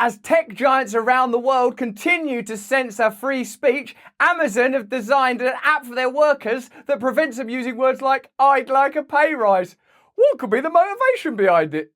As tech giants around the world continue to censor free speech, Amazon have designed an app for their workers that prevents them using words like, "I'd like a pay rise." What could be the motivation behind it?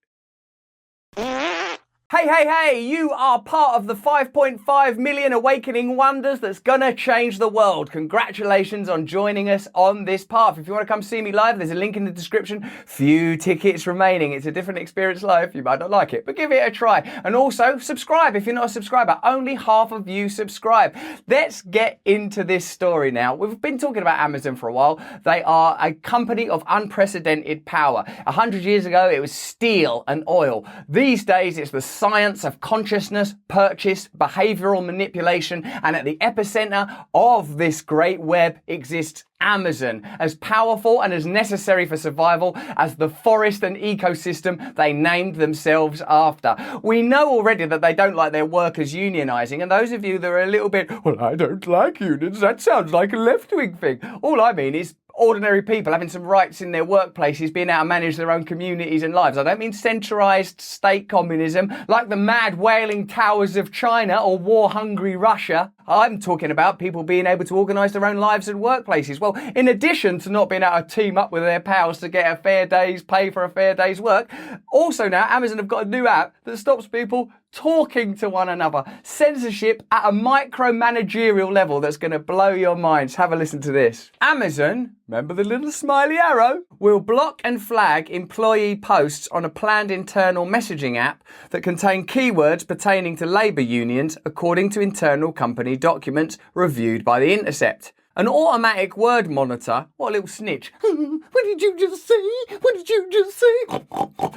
Hey, you are part of the 5.5 million awakening wonders that's gonna change the world. Congratulations on joining us on this path. If you want to come see me live, there's a link in the description. Few tickets remaining. It's a different experience live. You might not like it, but give it a try. And also, subscribe if you're not a subscriber. Only half of you subscribe. Let's get into this story now. We've been talking about Amazon for a while. They are a company of unprecedented power. 100 years ago, it was steel and oil. These days, it's the science of consciousness, purchase, behavioral manipulation, and at the epicenter of this great web exists Amazon, as powerful and as necessary for survival as the forest and ecosystem they named themselves after. We know already that they don't like their workers unionizing, and those of you that are a little bit, "Well, I don't like unions, that sounds like a left-wing thing." All I mean is ordinary people having some rights in their workplaces, being able to manage their own communities and lives. I don't mean centralized state communism like the mad wailing towers of China or war-hungry Russia. I'm talking about people being able to organise their own lives and workplaces. Well, in addition to not being able to team up with their pals to get a fair day's pay for a fair day's work, also now Amazon have got a new app that stops people talking to one another. Censorship at a micromanagerial level that's going to blow your minds. Have a listen to this. Amazon, remember the little smiley arrow, will block and flag employee posts on a planned internal messaging app that contain keywords pertaining to labour unions, according to internal company documents reviewed by The Intercept. An automatic word monitor, what a little snitch. What did you just say? What did you just say?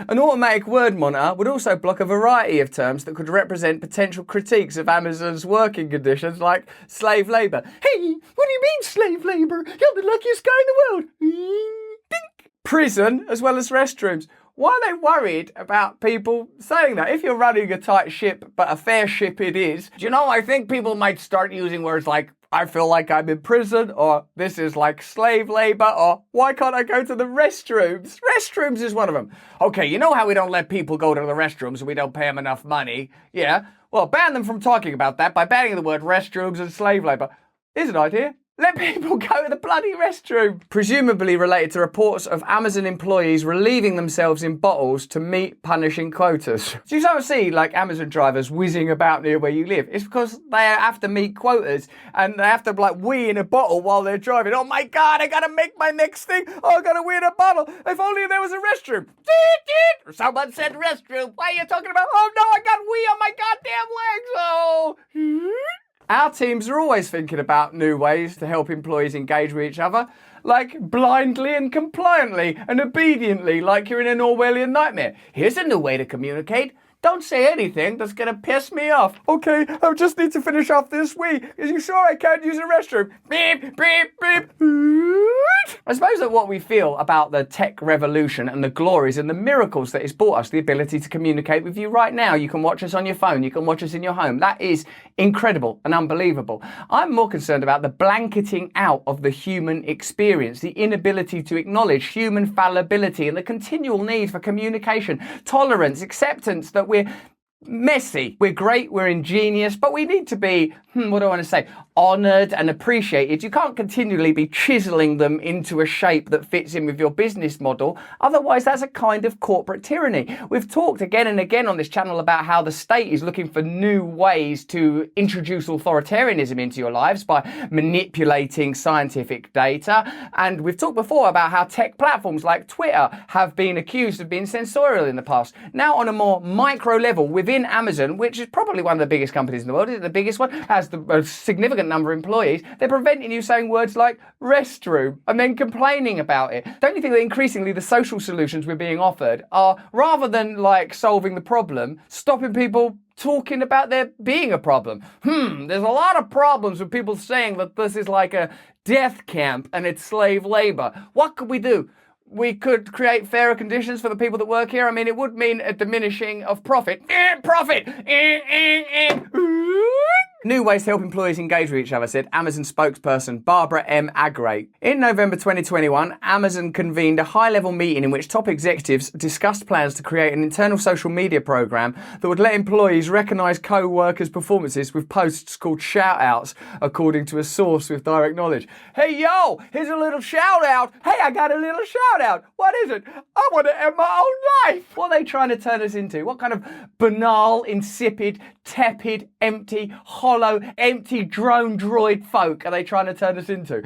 An automatic word monitor would also block a variety of terms that could represent potential critiques of Amazon's working conditions, like slave labour. Hey, what do you mean slave labour? You're the luckiest guy in the world. Dink. Prison, as well as restrooms. Why are they worried about people saying that? If you're running a tight ship, but a fair ship it is, do you know, I think people might start using words like, "I feel like I'm in prison," or "this is like slave labour," or "why can't I go to the restrooms?" Restrooms is one of them. Okay, you know how we don't let people go to the restrooms and we don't pay them enough money? Yeah, well, ban them from talking about that by banning the word restrooms and slave labour. Here's an idea. Let people go to the bloody restroom. Presumably related to reports of Amazon employees relieving themselves in bottles to meet punishing quotas. Do you sort of see like Amazon drivers whizzing about near where you live? It's because they have to meet quotas and they have to like wee in a bottle while they're driving. Oh my God, I gotta make my next thing. Oh, I gotta wee in a bottle. If only there was a restroom. Someone said restroom. What are you talking about? Oh no, I got wee on my goddamn legs. Oh. Our teams are always thinking about new ways to help employees engage with each other, like blindly and compliantly and obediently, like you're in an Orwellian nightmare. Here's a new way to communicate. Don't say anything that's going to piss me off. Okay, I just need to finish off this wee. Are you sure I can't use a restroom? Beep, beep, beep. I suppose that what we feel about the tech revolution and the glories and the miracles that it's brought us, the ability to communicate with you right now. You can watch us on your phone. You can watch us in your home. That is incredible and unbelievable. I'm more concerned about the blanketing out of the human experience, the inability to acknowledge human fallibility and the continual need for communication, tolerance, acceptance that we're messy, we're great, we're ingenious, but we need to be, what do I want to say, honoured and appreciated. You can't continually be chiselling them into a shape that fits in with your business model. Otherwise, that's a kind of corporate tyranny. We've talked again and again on this channel about how the state is looking for new ways to introduce authoritarianism into your lives by manipulating scientific data. And we've talked before about how tech platforms like Twitter have been accused of being censorial in the past. Now, on a more micro level, within Amazon, which is probably one of the biggest companies in the world, is it the biggest one, has a significant number of employees, they're preventing you saying words like restroom and then complaining about it. Don't you think that increasingly the social solutions we're being offered are, rather than like solving the problem, stopping people talking about there being a problem? There's a lot of problems with people saying that this is like a death camp and it's slave labor. What could we do? We could create fairer conditions for the people that work here. I mean, it would mean a diminishing of profit. Profit! New ways to help employees engage with each other, said Amazon spokesperson Barbara M. Agrate. In November 2021, Amazon convened a high-level meeting in which top executives discussed plans to create an internal social media program that would let employees recognise co-workers' performances with posts called shout-outs, according to a source with direct knowledge. Hey, yo, here's a little shout-out. Hey, I got a little shout-out. What is it? I want to end my own life. What are they trying to turn us into? What kind of banal, insipid, tepid, empty, hollow, empty drone droid folk are they trying to turn us into?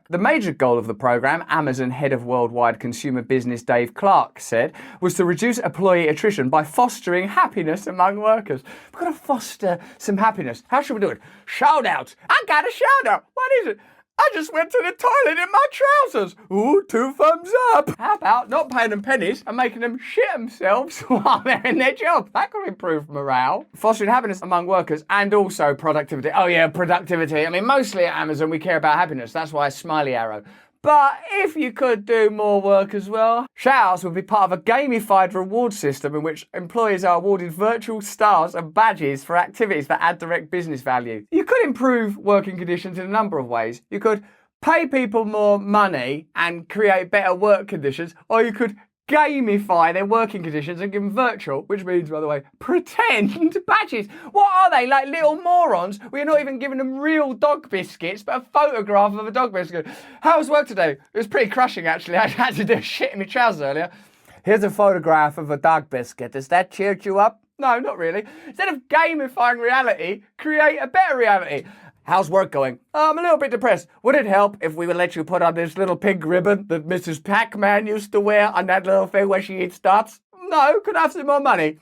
The major goal of the program, Amazon head of worldwide consumer business Dave Clark said, was to reduce employee attrition by fostering happiness among workers. We've got to foster some happiness. How should we do it? Shout out. I got a shout out. What is it? I just went to the toilet in my trousers. Ooh, 2 thumbs up. How about not paying them pennies and making them shit themselves while they're in their job? That could improve morale. Fostering happiness among workers and also productivity. Oh yeah, productivity. I mean, mostly at Amazon we care about happiness. That's why smiley arrow. But if you could do more work as well, shout-outs would be part of a gamified reward system in which employees are awarded virtual stars and badges for activities that add direct business value. You could improve working conditions in a number of ways. You could pay people more money and create better work conditions, or you could gamify their working conditions and give them virtual, which means, by the way, pretend badges. What are they, like little morons? We're not even giving them real dog biscuits, but a photograph of a dog biscuit. How was work today? It was pretty crushing, actually. I had to do shit in my trousers earlier. Here's a photograph of a dog biscuit. Does that cheer you up? No, not really. Instead of gamifying reality, create a better reality. How's work going? I'm a little bit depressed. Would it help if we would let you put on this little pink ribbon that Mrs. Pac-Man used to wear on that little thing where she eats dots? No, could I have some more money?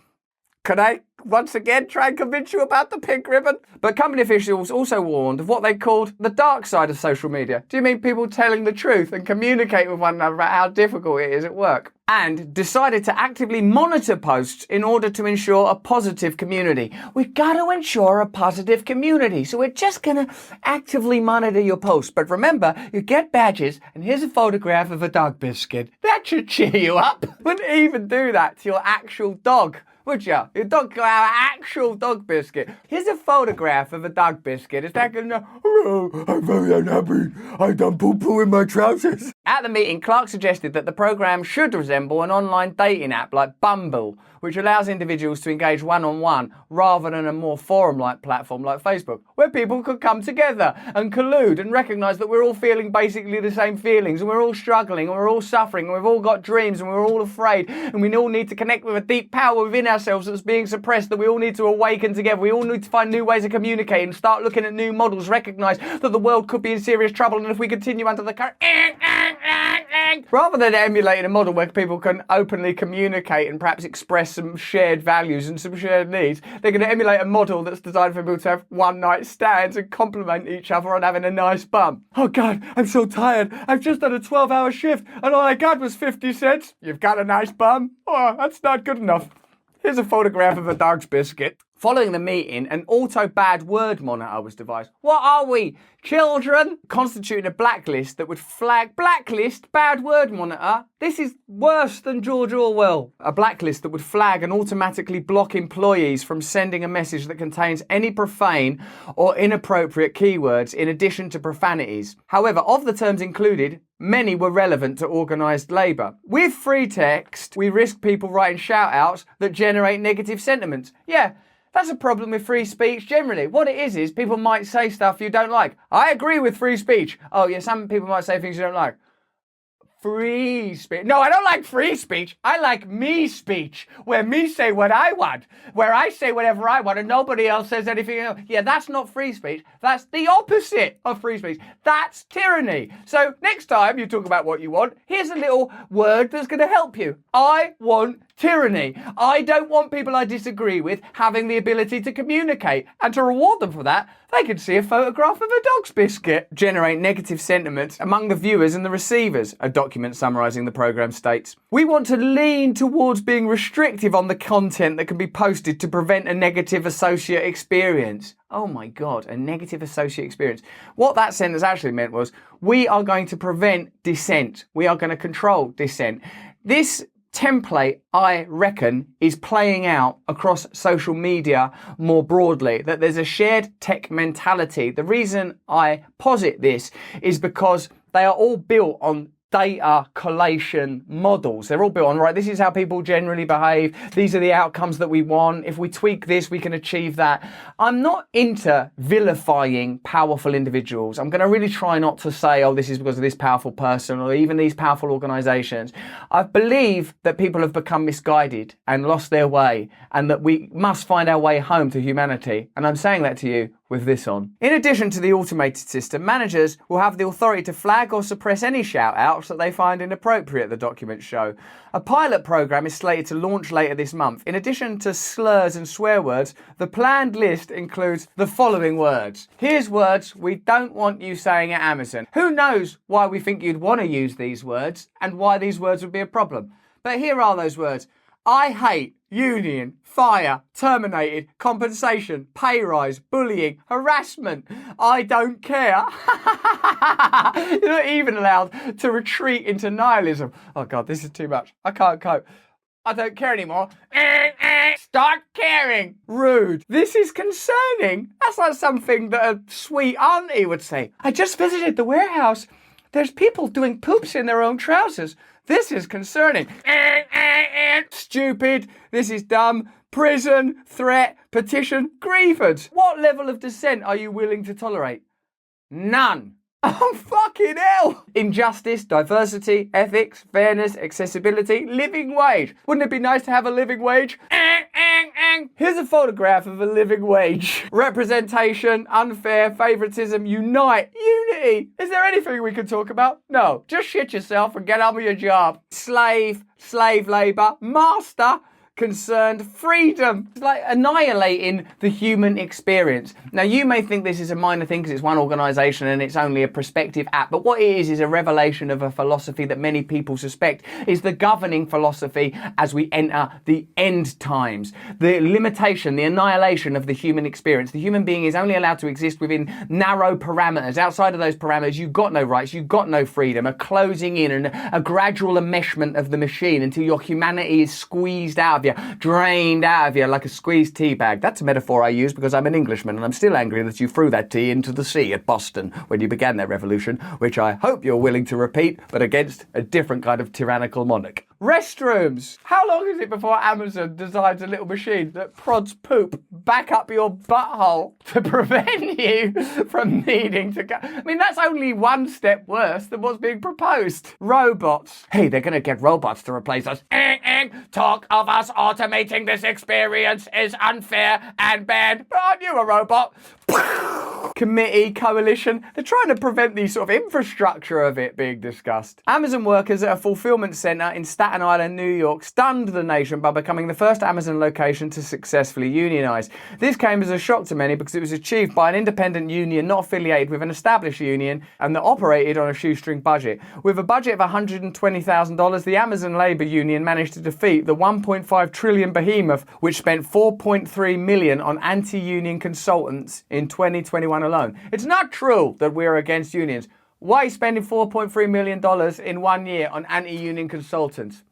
Could I, once again, try and convince you about the pink ribbon? But company officials also warned of what they called the dark side of social media. Do you mean people telling the truth and communicating with one another about how difficult it is at work? And decided to actively monitor posts in order to ensure a positive community. We've got to ensure a positive community, so we're just going to actively monitor your posts. But remember, you get badges, and here's a photograph of a dog biscuit. That should cheer you up. Wouldn't even do that to your actual dog, would you? Your dog could have an actual dog biscuit. Here's a photograph of a dog biscuit. Is that gonna... Oh, I'm very unhappy. I done poo-poo in my trousers. At the meeting, Clark suggested that the program should resemble an online dating app like Bumble, which allows individuals to engage one-on-one rather than a more forum-like platform like Facebook, where people could come together and collude and recognise that we're all feeling basically the same feelings, and we're all struggling, and we're all suffering, and we've all got dreams, and we're all afraid, and we all need to connect with a deep power within ourselves that's being suppressed, that we all need to awaken together. We all need to find new ways of communicating, start looking at new models, recognise that the world could be in serious trouble, and if we continue under the current... Rather than emulating a model where people can openly communicate and perhaps express some shared values and some shared needs, they're going to emulate a model that's designed for people to have one-night stands and compliment each other on having a nice bum. Oh God, I'm so tired. I've just done a 12-hour shift and all I got was 50 cents. You've got a nice bum? Oh, that's not good enough. Here's a photograph of a dog's biscuit. Following the meeting, an auto-bad word monitor was devised. What are we, children? Constituting a blacklist that would flag... Blacklist? Bad word monitor? This is worse than George Orwell. A blacklist that would flag and automatically block employees from sending a message that contains any profane or inappropriate keywords in addition to profanities. However, of the terms included, many were relevant to organised labour. With free text, we risk people writing shout-outs that generate negative sentiments. Yeah. That's a problem with free speech generally. What it is people might say stuff you don't like. I agree with free speech. Oh yeah, some people might say things you don't like. Free speech. No, I don't like free speech. I like me speech, where me say what I want, where I say whatever I want and nobody else says anything else. Yeah, that's not free speech. That's the opposite of free speech. That's tyranny. So next time you talk about what you want, here's a little word that's going to help you. I want tyranny. I don't want people I disagree with having the ability to communicate, and to reward them for that, they can see a photograph of a dog's biscuit. Generate negative sentiments among the viewers and the receivers, a document summarising the programme states. We want to lean towards being restrictive on the content that can be posted to prevent a negative associate experience. Oh my God, a negative associate experience. What that sentence actually meant was, we are going to prevent dissent. We are going to control dissent. This template, I reckon, is playing out across social media more broadly, that there's a shared tech mentality. The reason I posit this is because they are all built on data collation models. They're all built on, right, this is how people generally behave. These are the outcomes that we want. If we tweak this, we can achieve that. I'm not into vilifying powerful individuals. I'm going to really try not to say, oh, this is because of this powerful person or even these powerful organizations. I believe that people have become misguided and lost their way, and that we must find our way home to humanity. And I'm saying that to you with this on. In addition to the automated system, managers will have the authority to flag or suppress any shout-outs that they find inappropriate, the documents show. A pilot program is slated to launch later this month. In addition to slurs and swear words, the planned list includes the following words. Here's words we don't want you saying at Amazon. Who knows why we think you'd want to use these words and why these words would be a problem? But here are those words. I hate, union, fire, terminated, compensation, pay rise, bullying, harassment. I don't care. You're not even allowed to retreat into nihilism. Oh God, this is too much. I can't cope. I don't care anymore. Start caring. Rude. This is concerning. That's like something that a sweet auntie would say. I just visited the warehouse. There's people doing poops in their own trousers. This is concerning. Stupid. This is dumb. Prison, threat, petition, grievance. What level of dissent are you willing to tolerate? None. Oh, fucking hell. Injustice, diversity, ethics, fairness, accessibility, living wage. Wouldn't it be nice to have a living wage? Here's a photograph of a living wage. Representation, unfair, favoritism, unite, unity. Is there anything we can talk about? No. Just shit yourself and get on with your job. Slave, slave labor, master, concerned, freedom. It's like annihilating the human experience. Now, you may think this is a minor thing because it's one organization and it's only a prospective app, but what it is a revelation of a philosophy that many people suspect is the governing philosophy as we enter the end times. The limitation, the annihilation of the human experience. The human being is only allowed to exist within narrow parameters. Outside of those parameters, you've got no rights, you've got no freedom, a closing in and a gradual enmeshment of the machine until your humanity is squeezed out of you, drained out of you like a squeezed tea bag. That's a metaphor I use because I'm an Englishman and I'm still angry that you threw that tea into the sea at Boston when you began that revolution, which I hope you're willing to repeat, but against a different kind of tyrannical monarch. Restrooms. How long is it before Amazon designs a little machine that prods poop back up your butthole to prevent you from needing to go? I mean, that's only one step worse than what's being proposed. Robots. Hey, they're going to get robots to replace us. Talk of us automating this experience is unfair and bad. But aren't you a robot? Committee, coalition, they're trying to prevent the sort of infrastructure of it being discussed. Amazon workers at a fulfillment center in Staten Island, New York, stunned the nation by becoming the first Amazon location to successfully unionize. This came as a shock to many because it was achieved by an independent union not affiliated with an established union and that operated on a shoestring budget. With a budget of $120,000, the Amazon labor union managed to defeat the $1.5 trillion behemoth, which spent $4.3 million on anti-union consultants in 2021 alone. It's not true that we're against unions. Why are you spending $4.3 million in 1 year on anti-union consultants?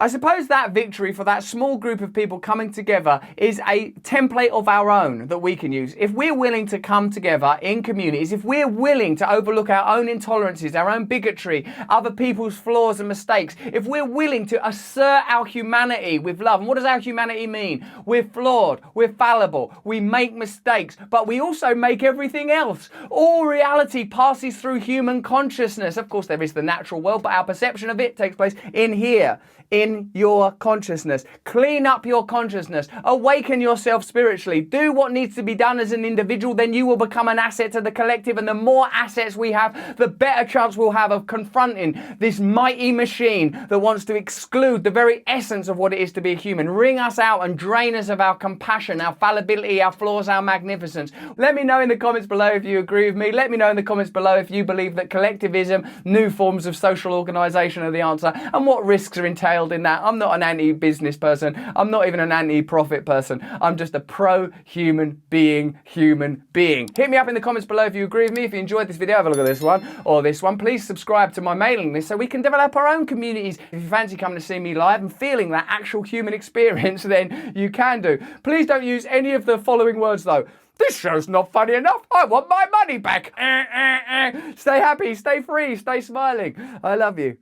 I suppose that victory for that small group of people coming together is a template of our own that we can use. If we're willing to come together in communities, if we're willing to overlook our own intolerances, our own bigotry, other people's flaws and mistakes, if we're willing to assert our humanity with love, and what does our humanity mean? We're flawed, we're fallible, we make mistakes, but we also make everything else. All reality passes through human consciousness. Of course, there is the natural world, but our perception of it takes place in here. In your consciousness. Clean up your consciousness. Awaken yourself spiritually. Do what needs to be done as an individual, then you will become an asset to the collective, and the more assets we have, the better chance we'll have of confronting this mighty machine that wants to exclude the very essence of what it is to be a human. Wring us out and drain us of our compassion, our fallibility, our flaws, our magnificence. Let me know in the comments below if you agree with me. Let me know in the comments below if you believe that collectivism, new forms of social organisation are the answer, and what risks are entailed in that. I'm not an anti-business person. I'm not even an anti-profit person. I'm just a pro-human being human being. Hit me up in the comments below if you agree with me. If you enjoyed this video, have a look at this one or this one. Please subscribe to my mailing list so we can develop our own communities. If you fancy coming to see me live and feeling that actual human experience, then you can do. Please don't use any of the following words though. This show's not funny enough. I want my money back. Stay happy, stay free, stay smiling. I love you.